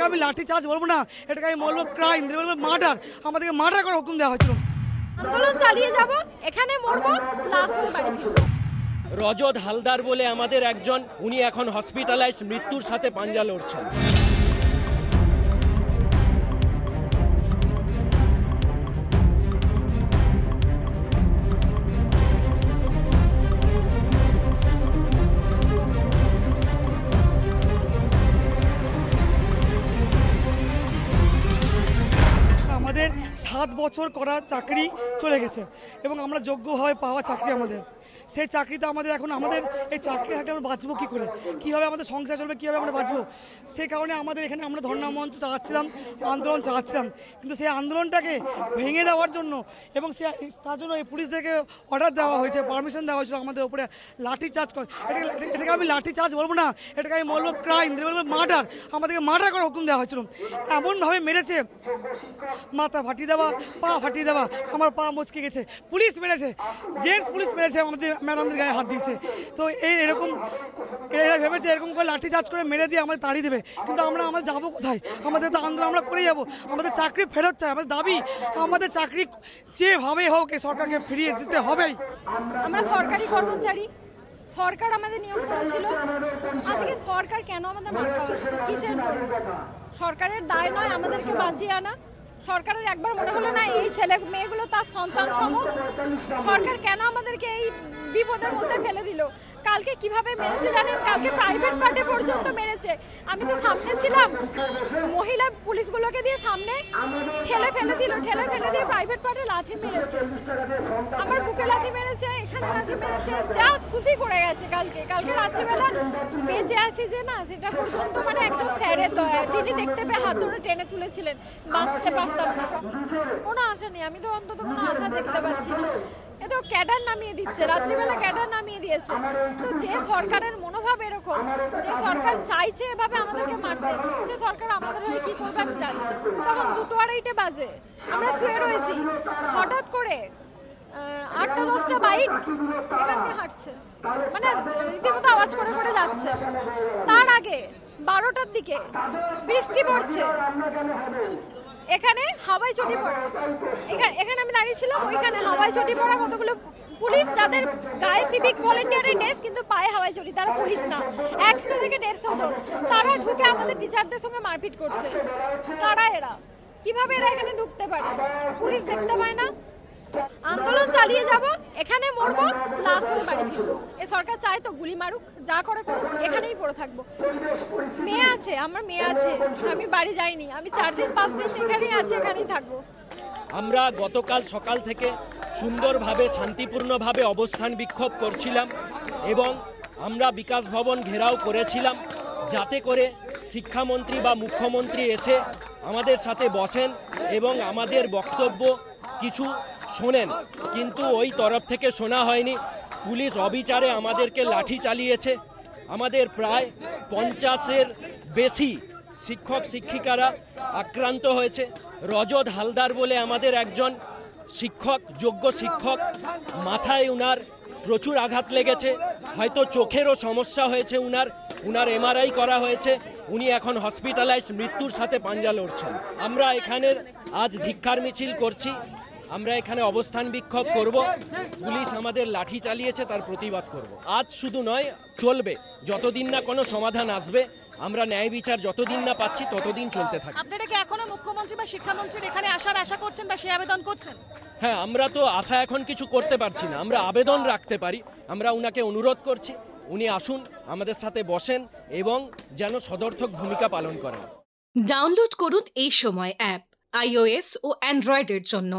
আমি লাঠি চার্জ বলবো না, এটাকে আমি বলবো ক্রাইম, বলবো মার্ডার। আমাদেরকে মার্ডার করার হুকুম দেওয়া হয়েছিল। আন্দোলন চালিয়ে যাব, এখানে মরবো, লাশ হয়ে বাড়ি ফিরবো। রজত হালদার বলে আমাদের একজন, উনি এখন হসপিটালাইজড, মৃত্যুর সাথে পাঞ্জা লড়ছেন। আমাদের 7 বছর করা চাকরি চলে গেছে এবং আমরা যোগ্যভাবে পাওয়া চাকরি আমাদের, সেই চাকরিতে আমাদের এখন আমাদের এই চাকরি থাকলে আমরা বাঁচবো কী করে, কীভাবে আমাদের সংসার চলবে, কীভাবে আমরা বাঁচবো। সেই কারণে আমাদের এখানে আমরা ধর্ণা মঞ্চ চালাচ্ছিলাম, আন্দোলন চালাচ্ছিলাম, কিন্তু সেই আন্দোলনটাকে ভেঙে দেওয়ার জন্য এবং তার জন্য এই পুলিশদেরকে অর্ডার দেওয়া হয়েছে, পারমিশন দেওয়া হয়েছিল আমাদের উপরে লাঠি চার্জ করে। এটাকে আমি লাঠি চার্জ বলবো না, এটাকে আমি বলবো ক্রাইম, বলবো মার্ডার। আমাদেরকে মার্ডার করার হুকুম দেওয়া হয়েছিল। এমনভাবে মেরেছে, মাথা ফাটিয়ে দেওয়া, পা ফাটিয়ে দেওয়া, আমার পা মুচকে গেছে। পুলিশ মেরেছে, জেন্টস পুলিশ মেরেছে, আমাদের ম্যাডামদের গায়ে হাত দিয়েছে। তো এরকম এরা ভেবেছে এরকম করে লাঠি চার্জ করে মেরে দিয়ে আমাদের তাড়িয়ে দেবে, কিন্তু আমরা যাবো কোথায়? আমাদের তো আন্দোলন আমরা করে যাবো। আমাদের চাকরি ফেরত চাই, আমাদের দাবি আমাদের চাকরি যেভাবে হোক এই সরকারকে ফিরিয়ে দিতে হবেই। আমরা সরকারি কর্মচারী, সরকার আমাদের নিয়োগ করেছিল। আজকে সরকার কেন আমাদের মার খাওয়াচ্ছে, কিসের জন্য? সরকারের দায় নয় আমাদেরকে বাঁচিয়ে আনা? সরকারের একবার মনে হলো না এই ছেলে মেয়েগুলো তার সন্তান সম? সরকার কেন আমাদেরকে এই বিপদের মধ্যে ফেলে দিল? কালকে কিভাবে মেরেছে জানেন? কালকে প্রাইভেট পার্টি পর্যন্ত মেরেছে। আমি তো সামনে ছিলাম, মহিলা পুলিশগুলোকে দিয়ে সামনে ঠেলে ফেলে দিয়ে প্রাইভেট পার্টি লাঠি মেরেছে, আমার বুকে লাঠি মেরেছে, এখানে লাঠি মেরেছে, যা খুশি করে গেছে। কালকে রাত্রিবেলা বেঁচে আছি যে না, সেটা পর্যন্ত মানে একদম স্যারের দয়া। তিনি দেখতে পেয়ে হাত ধরে টেনে তুলেছিলেন, বাঁচতে পারতাম না। কোনো আশা নেই, আমি তো অন্তত কোনো আশা দেখতে পাচ্ছি না। এ তো ক্যাডার নামিয়ে দিচ্ছে, রাত্রিবেলা ক্যাডার নামিয়ে দিয়েছে। তো যে সরকারের মনোভাব এরকম, যে সরকার চাইছে এভাবে আমাদেরকে মারতে, সে সরকার আমাদের হয়ে কি করবে আমি জানি না। তখন 2:30 বাজে, আমরা শুয়ে রয়েছি, হঠাৎ করে 8টা-10টা বাইক এখান দিয়ে হাঁটছে, মানে রীতিমতো আওয়াজ করে করে যাচ্ছে। তার আগে 12টার দিকে বৃষ্টি পড়ছে, এখানে হাওয়াই চটি পড়া, এখানে আমি দাঁড়িয়েছিলাম, ওইখানে হাওয়াই চটি পড়া কতগুলো পুলিশ, যাদের গায়ে সিভিক ভলেন্টিয়ারের ড্রেস কিন্তু পায়ে হাওয়াই চটি, তারা পুলিশ না, 100 থেকে 150 জন, তারা ঢুকে আমাদের টিচারদের সঙ্গে মারপিট করছে। কারা এরা? কিভাবে এরা এখানে ঢুকতে পারে? পুলিশ দেখতে পায় না? আন্দোলন চালিয়ে যাব, এখানে মরবো, লাশ হয়ে বাড়ি ফিরবো। এ সরকার চায় তো গুলি মারুক, যা করে করুক, এখানেই পড়ে থাকবো। মেয়ে আছে, আমার মেয়ে আছে, আমি বাড়ি যাইনি, আমি 4 দিন 5 দিন এখানেই আছি, এখানেই থাকবো। আমরা গতকাল সকাল থেকে সুন্দরভাবে শান্তিপূর্ণভাবে অবস্থান বিক্ষোভ করছিলাম এবং আমরা বিকাশ ভবন ঘেরাও করেছিলাম, যাতে করে শিক্ষামন্ত্রী বা মুখ্যমন্ত্রী এসে আমাদের সাথে বসেন এবং আমাদের বক্তব্য কিছু শোনেন। কিন্তু ওই তরফ থেকে শোনা হয়নি। পুলিশ অবিচারে আমাদেরকে লাঠি চালিয়েছে। আমাদের প্রায় 50-এর বেশি শিক্ষক শিক্ষিকারা আক্রান্ত হয়েছে। রজত হালদার বলে আমাদের একজন শিক্ষক, যোগ্য শিক্ষক, মাথায় উনার প্রচুর আঘাত লেগেছে, হয়তো চোখেরও সমস্যা হয়েছে, উনার MRI করা হয়েছে, উনি এখন হসপিটালাইজড, মৃত্যুর সাথে পাঞ্জা লড়ছেন। আমরা এখানে আজ ধিক্কার মিছিল করছি, আমরা এখানে অবস্থান বিক্ষোভ করব। পুলিশ আমাদের লাঠি চালিয়েছে, তার প্রতিবাদ করব। আজ শুধু নয়, চলবে, যতদিন না কোনো সমাধান আসবে। আমরা ন্যায় বিচার যতদিন না পাচ্ছি ততদিন চলতে থাকি। আপনারা কি এখনো মুখ্যমন্ত্রী বা শিক্ষামন্ত্রীর এখানে আসার আশা করছেন বা সেই আবেদন করছেন? হ্যাঁ, আমরা তো আশা এখন কিছু করতে পারছি না, আমরা আবেদন রাখতে পারি। আমরা উনাকে অনুরোধ করছি, উনি আসুন, আমাদের সাথে বসেন এবং যেন সদর্থক ভূমিকা পালন করেন। ডাউনলোড করুন এই সময় অ্যাপ iOS ও অ্যান্ড্রয়েডের জন্য।